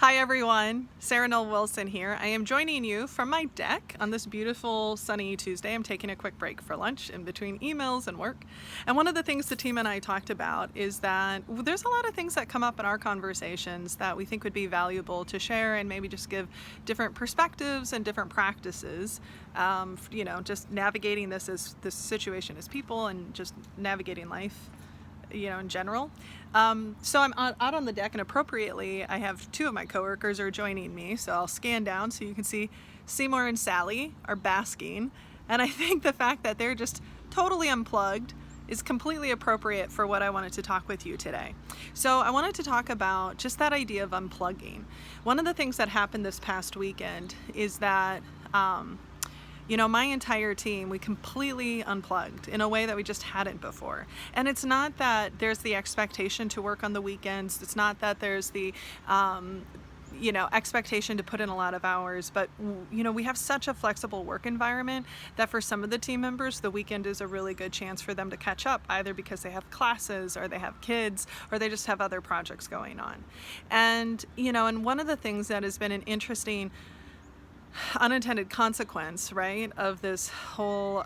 Hi everyone, Sarah Noel Wilson here. I am joining you from my deck on this beautiful sunny Tuesday. I'm taking a quick break for lunch in between emails and work. And one of the things the team and I talked about is that there's a lot of things that come up in our conversations that we think would be valuable to share and maybe just give different perspectives and different practices. Just navigating this situation as people and just navigating life in general. So I'm out on the deck, and appropriately I have two of my coworkers are joining me, so I'll scan down so you can see Seymour and Sally are basking, and I think the fact that they're just totally unplugged is completely appropriate for what I wanted to talk with you today. So I wanted to talk about just that idea of unplugging. One of the things that happened this past weekend is that my entire team, we completely unplugged in a way that we just hadn't before. And it's not that there's the expectation to work on the weekends. It's not that there's the, expectation to put in a lot of hours. But, we have such a flexible work environment that for some of the team members, the weekend is a really good chance for them to catch up, either because they have classes or they have kids or they just have other projects going on. And, and one of the things that has been an interesting unintended consequence, right, of this whole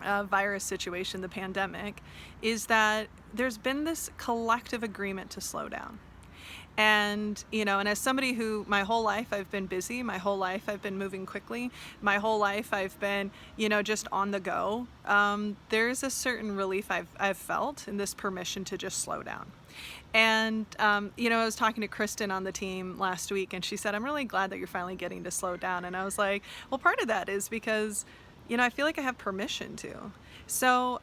virus situation, the pandemic, is that there's been this collective agreement to slow down. And, and as somebody who my whole life I've been busy, my whole life I've been moving quickly, my whole life I've been, just on the go, there's a certain relief I've felt in this permission to just slow down. And, I was talking to Kristen on the team last week, and she said, I'm really glad that you're finally getting to slow down. And I was like, well, part of that is because, I feel like I have permission to. So,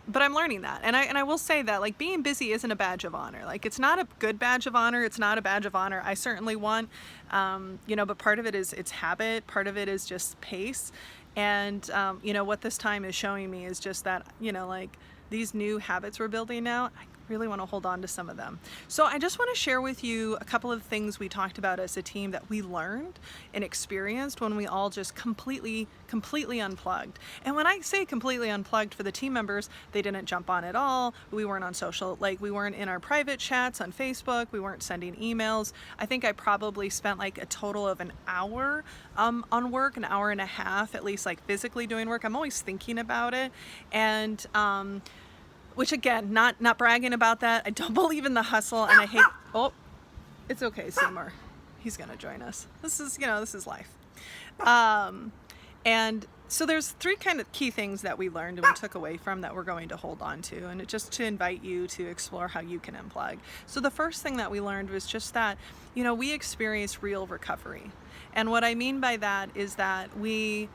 but I'm learning that. And I will say that, like, being busy isn't a badge of honor. Like, it's not a good badge of honor. It's not a badge of honor I certainly want, but part of it is it's habit. Part of it is just pace. And, what this time is showing me is just that, these new habits we're building now, I really want to hold on to some of them. So I just want to share with you a couple of things we talked about as a team that we learned and experienced when we all just completely unplugged. And when I say completely unplugged for the team members, they didn't jump on at all. We weren't on social, we weren't in our private chats on Facebook. We weren't sending emails. I think I probably spent a total of an hour on work, an hour and a half, at least physically doing work. I'm always thinking about it. And, which again, not bragging about that. I don't believe in the hustle, and I hate, it's okay, Seymour. He's gonna join us. This is life. And so there's three kind of key things that we learned and we took away from that we're going to hold on to, and just to invite you to explore how you can unplug. So the first thing that we learned was just that, we experience real recovery. And what I mean by that is that we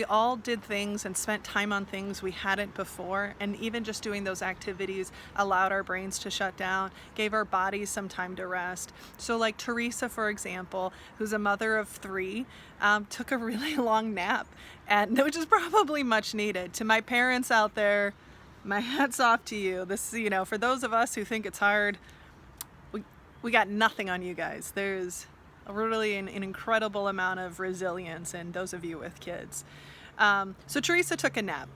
all did things and spent time on things we hadn't before, and even just doing those activities allowed our brains to shut down, gave our bodies some time to rest. So like Teresa, for example, who's a mother of 3, took a really long nap, and which is probably much needed. To my parents out there, my hat's off to you. This, for those of us who think it's hard, we got nothing on you guys. There's really an incredible amount of resilience in those of you with kids. So Teresa took a nap.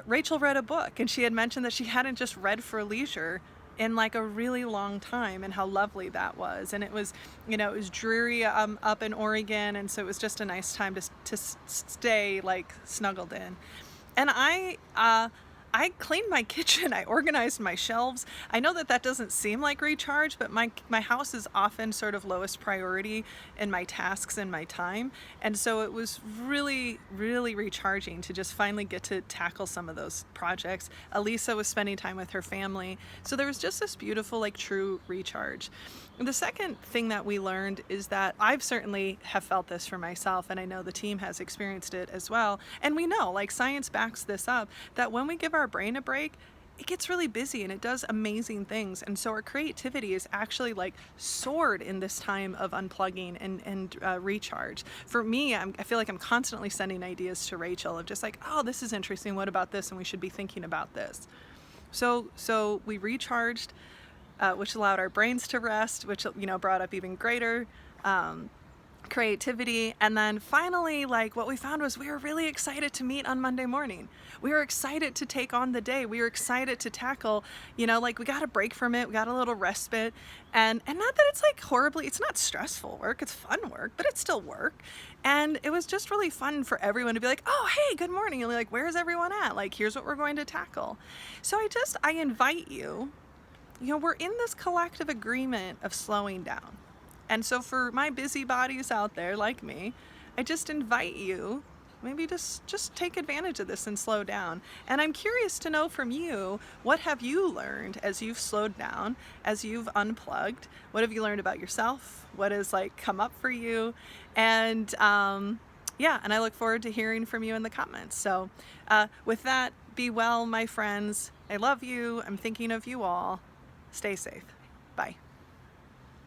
Rachel read a book, and she had mentioned that she hadn't just read for leisure in a really long time, and how lovely that was. And it was, it was dreary up in Oregon, and so it was just a nice time to stay snuggled in. And I cleaned my kitchen. I organized my shelves. I know that doesn't seem like recharge, but my house is often sort of lowest priority in my tasks and my time. And so it was really, really recharging to just finally get to tackle some of those projects. Elisa was spending time with her family. So there was just this beautiful, true recharge. And the second thing that we learned is that I've certainly have felt this for myself, and I know the team has experienced it as well. And we know, science backs this up, that when we give our brain a break, it gets really busy and it does amazing things. And so our creativity is actually soared in this time of unplugging and recharge. For me, I feel like I'm constantly sending ideas to Rachel of just oh, this is interesting. What about this? And we should be thinking about this. So we recharged, which allowed our brains to rest, which, brought up even greater creativity. And then finally, like, what we found was we were really excited to meet on Monday morning. We were excited to take on the day. We were excited to tackle, like, we got a break from it. We got a little respite. And not that it's like horribly, it's not stressful work. It's fun work, but it's still work. And it was just really fun for everyone to be like, oh, hey, good morning. And like, where's everyone at? Like, here's what we're going to tackle. So I invite you, we're in this collective agreement of slowing down. And so for my busybodies out there like me, I just invite you, maybe just take advantage of this and slow down. And I'm curious to know from you, what have you learned as you've slowed down, as you've unplugged? What have you learned about yourself? What has like come up for you? And yeah, and I look forward to hearing from you in the comments. So with that, be well, my friends. I love you. I'm thinking of you all. Stay safe.